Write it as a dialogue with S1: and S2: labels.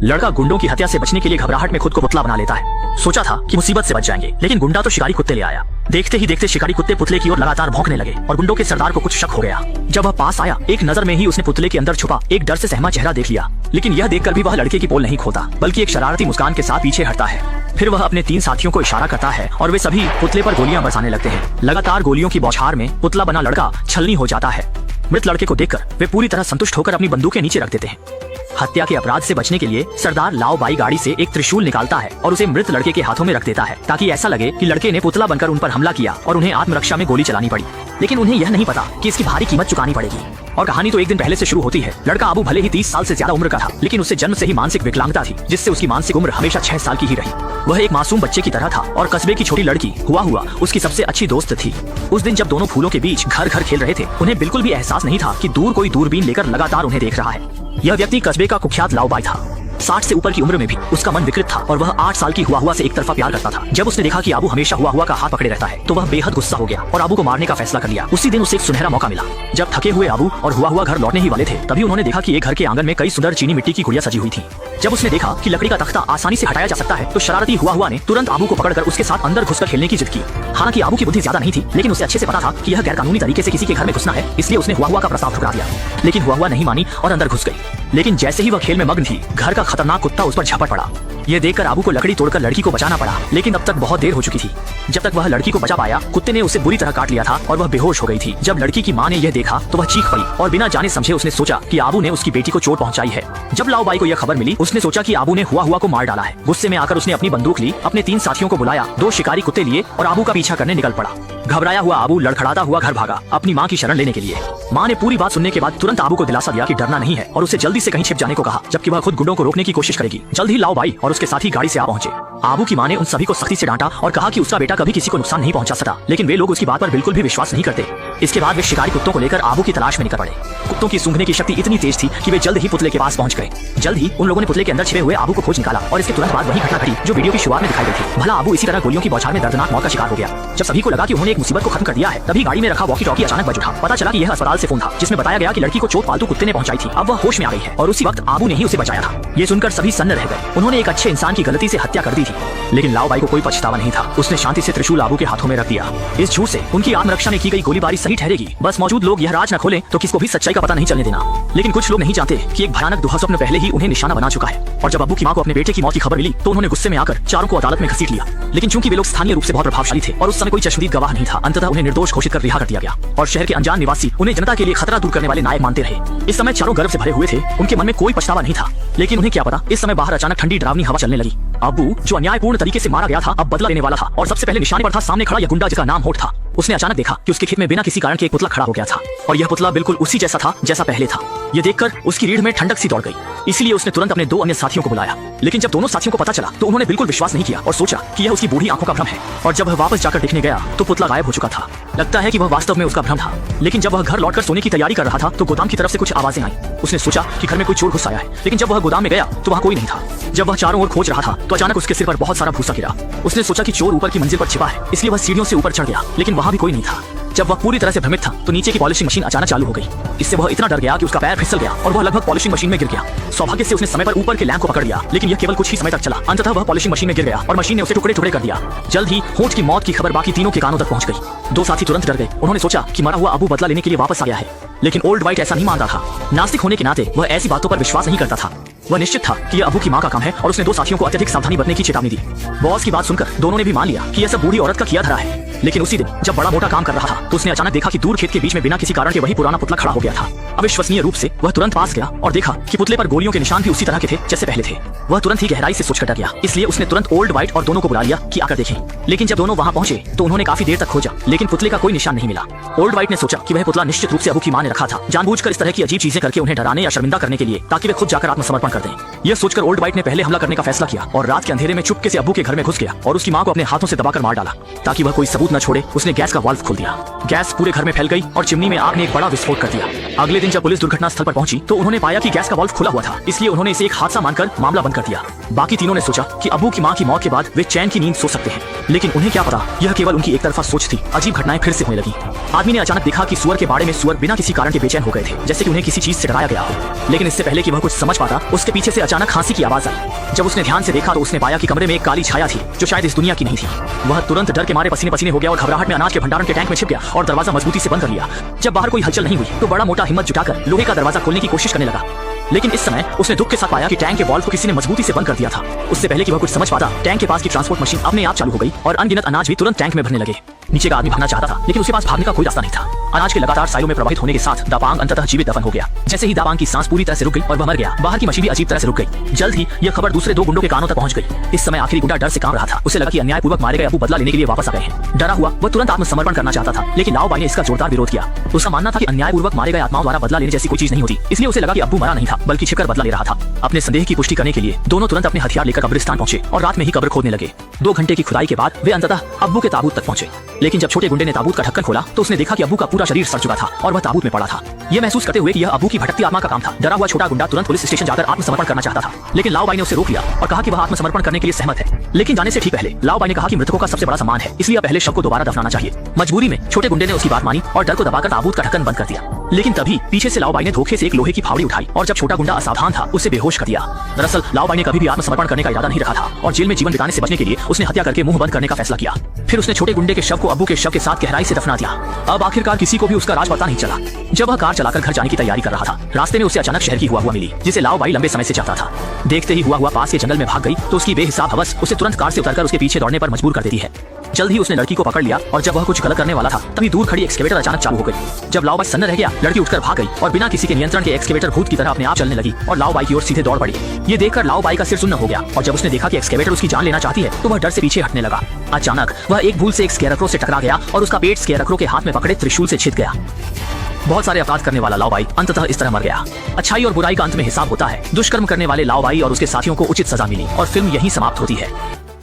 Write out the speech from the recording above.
S1: लड़का गुंडों की हत्या से बचने के लिए घबराहट में खुद को पुतला बना लेता है। सोचा था कि मुसीबत से बच जाएंगे, लेकिन गुंडा तो शिकारी कुत्ते ले आया। देखते ही देखते शिकारी कुत्ते पुतले की ओर लगातार भौंकने लगे और गुंडों के सरदार को कुछ शक हो गया। जब वह पास आया, एक नजर में ही उसने पुतले के अंदर छुपा एक डर से सहमा चेहरा देख लिया, लेकिन यह देखकर भी वह लड़के की पोल नहीं खोलता, बल्कि एक शरारती मुस्कान के साथ पीछे हटता है। फिर वह अपने 3 साथियों को इशारा करता है और वे सभी पुतले पर गोलियां बरसाने लगते हैं। लगातार गोलियों की बौछार में पुतला बना लड़का छलनी हो जाता है। मृत लड़के को देखकर वे पूरी तरह संतुष्ट होकर अपनी बंदूकें नीचे रख देते हैं। हत्या के अपराध से बचने के लिए सरदार लाओ बाई गाड़ी से एक त्रिशूल निकालता है और उसे मृत लड़के के हाथों में रख देता है, ताकि ऐसा लगे कि लड़के ने पुतला बनकर उन पर हमला किया और उन्हें आत्मरक्षा में गोली चलानी पड़ी। लेकिन उन्हें यह नहीं पता कि इसकी भारी कीमत चुकानी पड़ेगी। और कहानी तो एक दिन पहले से शुरू होती है। लड़का अबू भले ही 30 साल से ज्यादा उम्र का था, लेकिन उसे जन्म से ही मानसिक विकलांगता थी, जिससे उसकी मानसिक उम्र हमेशा 6 साल की ही रही। वह एक मासूम बच्चे की तरह था और कस्बे की छोटी लड़की हुआ उसकी सबसे अच्छी दोस्त थी। उस दिन जब दोनों फूलों के बीच घर घर खेल रहे थे, उन्हें बिल्कुल भी एहसास नहीं था कि दूर कोई दूरबीन लेकर लगातार उन्हें देख रहा है। यह व्यक्ति कस्बे का कुख्यात लाओ बाई था। 60 से ऊपर की उम्र में भी उसका मन विकृत था और वह 8 साल की हुआ से एक तरफा प्यार करता था। जब उसने देखा कि अबू हमेशा हुआ का हाथ पकड़े रहता है, तो वह बेहद गुस्सा हो गया और अबू को मारने का फैसला कर लिया। उसी दिन उसे एक सुनहरा मौका मिला। जब थके हुए अबू और हुआ घर लौटने ही वाले थे, तभी उन्होंने देखा कि एक घर के आंगन में कई सुंदर चीनी मिट्टी की गुड़िया सजी हुई थी। जब उसने देखा कि लकड़ी का तख्ता आसानी से हटाया जा सकता है, तो शरारती हुआ ने तुरंत अबू को पकड़कर उसके साथ अंदर घुसकर खेलने की जिद की। हालांकि अबू की बुद्धि ज्यादा नहीं थी, लेकिन उसे अच्छे से पता था कि यह गैरकानूनी तरीके से किसी के घर में घुसना है, इसलिए उसने हुआ का प्रस्ताव ठुकरा दिया। लेकिन हुआ नहीं मानी और अंदर घुस गई। लेकिन जैसे ही वह खेल में मग्न थी, घर का खतरनाक कुत्ता उस पर झपट पड़ा। यह देखकर अबू को लकड़ी तोड़कर लड़की को बचाना पड़ा, लेकिन अब तक बहुत देर हो चुकी थी। जब तक वह लड़की को बचा पाया, कुत्ते ने उसे बुरी तरह काट लिया था और वह बेहोश हो गई थी। जब लड़की की मां ने यह देखा, तो वह चीख पड़ी और बिना जाने समझे उसने सोचा कि अबू ने उसकी बेटी को चोट पहुंचाई है। जब लाओ बाई को यह खबर मिली, उसने सोचा कि अबू ने हुआ को मार डाला है। गुस्से में आकर उसने अपनी बंदूक ली, अपने 3 साथियों को बुलाया, 2 शिकारी कुत्ते लिए और अबू का पीछा करने निकल पड़ा। घबराया हुआ अबू लड़खड़ाता हुआ घर भागा, अपनी मां की शरण लेने के लिए। मां ने पूरी बात सुनने के बाद तुरंत अबू को दिलासा दिया कि डरना नहीं है और उसे जल्दी से कहीं छिप जाने को कहा, जबकि वह खुद गुंडों को रोकने की कोशिश करेगी। जल्द ही लाओ बाई और उसके साथी गाड़ी से आ पहुंचे। अबू की मां ने उन सभी को सख्ती से डांटा और कहा कि उसका बेटा कभी किसी को नुकसान नहीं पहुंचा सकता, लेकिन वे लोग उसकी बात पर बिल्कुल भी विश्वास नहीं करते। इसके बाद वे शिकारी कुत्तों को लेकर अबू की तलाश में निकल पड़े। कुत्तों की सूंघने की शक्ति इतनी तेज थी कि वे जल्द ही पुतले के पास पहुंच गए। जल्द ही उन लोगों ने पुतले के अंदर छिपे हुए अबू को खोज निकाला और इसके तुरंत बाद वही घटना घटी जो वीडियो की शुरुआत में दिखाई गई थी। भला अबू इसी तरह गोलियों की बौछार में दर्दनाक मौत का शिकार हो गया। जब सभी को लगा कि उन्होंने एक मुसीबत को खत्म कर दिया है, तभी गाड़ी में रखा वॉकी टॉकी अचानक बज उठा। पता चला कि यह अस्पताल से फोन था, जिसमें बताया गया कि लड़की को चोट पालतू कुत्ते ने पहुंचाई थी। अब वह होश में आ गई है और उसी वक्त अबू ने ही उसे बचाया था। ये सुनकर सभी सन्न रह गए। उन्होंने एक अच्छे इंसान की गलती से हत्या कर दी थी, लेकिन लाओ बाई को कोई पछतावा नहीं था। उसने शांति से त्रिशूल अबू के हाथों में रख दिया। इस झूठ से उनकी आत्मरक्षा में की गई गोलीबारी सही ठहरेगी। बस मौजूद लोग यह राज न खोलें तो किसको भी सच्चाई का पता नहीं चलने देना। लेकिन कुछ लोग नहीं जानते कि एक भयानक दुःस्वप्न पहले ही उन्हें निशाना बना चुका है। और जब अबू की मां को अपने बेटे की मौत की खबर मिली, तो उन्होंने गुस्से में आकर चारों को अदालत में घसीट लिया। लेकिन चूंकि वे लोग स्थानीय रूप से बहुत प्रभावशाली थे और उस समय कोई चश्मदीद गवाह नहीं था, अंततः उन्हें निर्दोष घोषित कर रिहा कर दिया गया। और शहर के अनजान निवासी उन्हें जनता के लिए खतरा दूर करने वाले नायक मानते रहे। इस समय चारों गर्व से भरे हुए थे, उनके मन में कोई पछतावा नहीं था। लेकिन उन्हें क्या पता, इस समय बाहर अचानक ठंडी डरावनी हवा चलने लगी। अबू, जो अन्यायपूर्ण तरीके से मारा गया था, अब बदला लेने वाला था और सबसे पहले निशाने पर था सामने खड़ा यह गुंडा जिसका नाम होठ था। उसने अचानक देखा कि उसके खेत में बिना किसी कारण के एक पुतला खड़ा हो गया था और यह पुतला बिल्कुल उसी जैसा था जैसा पहले था। यह देखकर उसकी रीढ़ में ठंडक सी दौड़ गई, इसलिए उसने तुरंत अपने 2 अन्य साथियों को बुलाया। लेकिन जब दोनों साथियों को पता चला, तो उन्होंने बिल्कुल विश्वास नहीं किया और सोचा कि यह उसकी बूढ़ी आंखों का भ्रम है। और जब वह वापस जाकर देखने गया, तो पुतला गायब हो चुका था। लगता है कि वह वास्तव में उसका भ्रम था। लेकिन जब वह घर लौटकर सोने की तैयारी कर रहा था, तो गोदाम की तरफ से कुछ आवाजें आई। उसने सोचा कि घर में कोई चोर घुस आया है, लेकिन जब वह गोदाम में गया, तो वहाँ कोई नहीं था। जब वह चारों ओर खोज रहा था, तो अचानक उसके सिर पर बहुत सारा भूसा गिरा। उसने सोचा कि चोर ऊपर की मंजिल पर छिपा है, इसलिए वह सीढ़ियों से ऊपर चढ़ गया, लेकिन वहाँ भी कोई नहीं था। जब वह पूरी तरह से भ्रमित था, तो नीचे की पॉलिशिंग मशीन अचानक चालू हो गई। इससे वह इतना डर गया कि उसका पैर फिसल गया और वह लगभग पॉलिशिंग मशीन में गिर गया। सौभाग्य से उसने समय पर ऊपर के लैंप को पकड़ लिया, लेकिन यह केवल कुछ ही समय तक चला। अंततः वह पॉलिशिंग मशीन में गिर गया और मशीन ने उसे टुकड़े टुकड़े कर दिया। जल्द ही होठ की मौत की खबर बाकी तीनों के कानों तक पहुंच गई। 2 साथी तुरंत डर गए। उन्होंने सोचा कि मरा हुआ अबू बदला लेने के लिए वापस आ गया है, लेकिन ओल्ड वाइट ऐसा नहीं मानता था। नास्तिक होने के नाते वह ऐसी बातों पर विश्वास नहीं करता था। वह निश्चित था कि यह अबू की मां का काम है और उसने 2 साथियों को अत्यधिक सावधानी बरतने की चेतावनी दी। बॉस की बात सुनकर दोनों ने भी मान लिया कि यह सब बूढ़ी औरत का किया धरा है। लेकिन उसी दिन जब बड़ा मोटा काम कर रहा था, तो उसने अचानक देखा कि दूर खेत के बीच में बिना किसी कारण के वही पुराना पुतला खड़ा हो गया था। अविश्वसनीय रूप से वह तुरंत पास गया और देखा कि पुतले पर गोलियों के निशान भी उसी तरह के थे जैसे पहले थे। वह तुरंत ही गहराई से सोचकर डर गया, इसलिए उसने तुरंत ओल्ड वाइट और दोनों को बुला लिया कि आकर देखें। लेकिन जब दोनों वहां पहुंचे, तो उन्होंने काफी देर तक खोजा, लेकिन पुतले का कोई निशान नहीं मिला। ओल्ड वाइट ने सोचा कि वह पुतला निश्चित रूप से अबू की मां ने रखा था, जानबूझकर इस तरह की अजीब चीजें करके उन्हें डराने या शर्मिंदा करने के लिए, ताकि वे खुद जाकर आत्मसमर्पण कर दें। यह सोचकर ओल्ड वाइट ने पहले हमला करने का फैसला किया और रात के अंधेरे में चुपके से अबू के घर में घुस गया और उसकी मां को अपने हाथों से दबाकर मार डाला, ताकि वह कोई सबूत न छोड़े। उसने गैस का वाल्व खोल दिया। गैस पूरे घर में फैल गई और चिमनी में आग ने एक बड़ा विस्फोट कर दिया। अगले दिन जब पुलिस दुर्घटना स्थल पर पहुंची, तो उन्होंने पाया कि गैस का वाल्व खुला हुआ था, इसलिए उन्होंने इसे एक हादसा मानकर मामला बंद कर दिया। बाकी तीनों ने सोचा कि अबू की मां की मौत के बाद वे चैन की नींद सो सकते हैं, लेकिन उन्हें क्या पता, यह केवल उनकी एक तरफा सोच थी। अजीब घटनाएं फिर से होने लगी। आदमी ने अचानक देखा कि सुअर के बाड़े में सुअर बिना किसी कारण के बेचैन हो गए थे, जैसे कि उन्हें किसी चीज से डराया गया हो। लेकिन इससे पहले कि वह कुछ समझ पाता, उस उसके पीछे से अचानक खांसी की आवाज आई। जब उसने ध्यान से देखा तो उसने पाया कि कमरे में एक काली छाया थी जो शायद इस दुनिया की नहीं थी। वह तुरंत डर के मारे पसीने पसीने हो गया और घबराहट में अनाज के भंडारण के टैंक में छिप गया और दरवाजा मजबूती से बंद कर लिया। जब बाहर कोई हलचल नहीं हुई तो बड़ा मोटा हिम्मत जुटाकर लोहे का दरवाजा खोलने की कोशिश करने लगा, लेकिन इस समय उसने दुख के साथ पाया कि टैंक के वॉल्व को किसी ने मजबूती से बंद कर दिया था। उससे पहले कि वह कुछ समझ पाता, टैंक के पास की ट्रांसपोर्ट मशीन अपने आप चालू हो गई और अनगिनत अनाज भी तुरंत टैंक में भरने लगे। नीचे का आदमी भागना चाहता था, लेकिन उसके पास भागने का कोई रास्ता नहीं था। अनाज के लगातार साइलों में प्रवाहित होने के साथ दापांग अंततः जीवित दफन हो गया। जैसे ही दापांग की सांस पूरी तरह से रुक गई और वह मर गया, बाहर की मशीन भी अजीब तरह से रुक गई। जल्द ही यह खबर दूसरे दो गुंडों के कानों तक पहुंच गई। इस समय आखिरी गुंडा डर से कांप रहा था। उसे लगा कि अन्यायपूर्वक मारे गए अब्बू बदला लेने के लिए वापस आ गए हैं। डरा हुआ वह तुरंत आत्मसमर्पण करना चाहता था, लेकिन लाओ बाई ने इसका जोरदार विरोध किया। उसका मानना था कि अन्यायपूर्वक मारे गए आत्माओं द्वारा बदला लेने जैसी कोई चीज नहीं होती, इसलिए उसे लगा कि अब्बू मरा नहीं था बल्कि छिपकर बदला ले रहा था। अपने संदेह की पुष्टि करने के लिए दोनों तुरंत अपने हथियार लेकर कब्रिस्तान पहुंचे और रात में ही कब्र खोदने लगे। 2 घंटे की खुदाई के बाद वे अंततः अब्बू के ताबूत तक पहुंचे, लेकिन जब छोटे गुंडे ने ताबूत का ढक्कन खोला तो उसने देखा कि अब्बू का पूरा शरीर सड़ चुका था और वह ताबूत में पड़ा था। यह महसूस करते हुए कि यह अब्बू की भटकती आत्मा का काम था, डरा हुआ छोटा गुंडा तुरंत पुलिस स्टेशन जाकर आत्मसमर्पण करना चाहता था, लेकिन लाओ बाई ने उसे रोक लिया और कहा कि वह आत्मसमर्पण करने के लिए सहमत है। लेकिन जाने से ठीक पहले लाओ बाई ने कहा कि मृतकों का सबसे बड़ा सम्मान है, इसलिए पहले शव को दोबारा दफनाना चाहिए। मजबूरी में छोटे गुंडे ने उसकी बात मानी और डर को दबाकर ताबूत का ढक्कन बंद कर दिया। लेकिन तभी पीछे से लाओ बाई ने धोखे से एक लोहे की फावड़ी उठाई और जब छोटा गुंडा असावधान था उसे बेहोश कर दिया। दरअसल लाओ बाई ने कभी भी आत्मसमर्पण करने का इरादा नहीं रखा था और जेल में जीवन बिताने से बचने के लिए उसने हत्या करके मुंह बंद करने का फैसला किया। फिर उसने छोटे गुंडे के शव को अब्बू के शव के साथ गहराई से दफना दिया। अब आखिरकार किसी को भी उसका राज पता नहीं चला। जब वह कार चलाकर घर जाने की तैयारी कर रहा था, रास्ते में उसे अचानक शहर की हुआ मिली, जिसे लाओ बाई लंबे समय से चाहता था। देखते ही हुआ पास के जंगल में भाग गई तो उसकी बेहिसाब हवस उसे तुरंत कार से उतरकर उसके पीछे दौड़ने पर मजबूर कर देती है। जल्द ही उसने लड़की को पकड़ लिया और जब वह कुछ गलत करने वाला था तभी दूर खड़ी एक्सकेवेटर अचानक चालू हो गई। जब लाओ बाई सन्न रह गया, लड़की उठकर भाग गई और बिना किसी के नियंत्रण के एक्सकेवेटर भूत की तरह अपने आप चलने लगी और लाओ बाई की ओर सीधे दौड़ पड़ी। ये देखकर लाओ बाई का सिर सुन्न हो गया और जब उसने देखा कि एक्सकेवेटर उसकी जान लेना चाहती है तो वह डर से पीछे हटने लगा। अचानक वह एक भूल से एक स्केयरक्रो से टकरा गया और उसका पेट स्केयरक्रो के हाथ में पकड़े त्रिशूल से छिद गया। बहुत सारे अपराध करने वाला लाओ बाई अंततः इस तरह मर गया। अच्छाई और बुराई का अंत में हिसाब होता है। दुष्कर्म करने वाले लाओ बाई और उसके साथियों को उचित सजा मिली और फिल्म यहीं समाप्त होती है।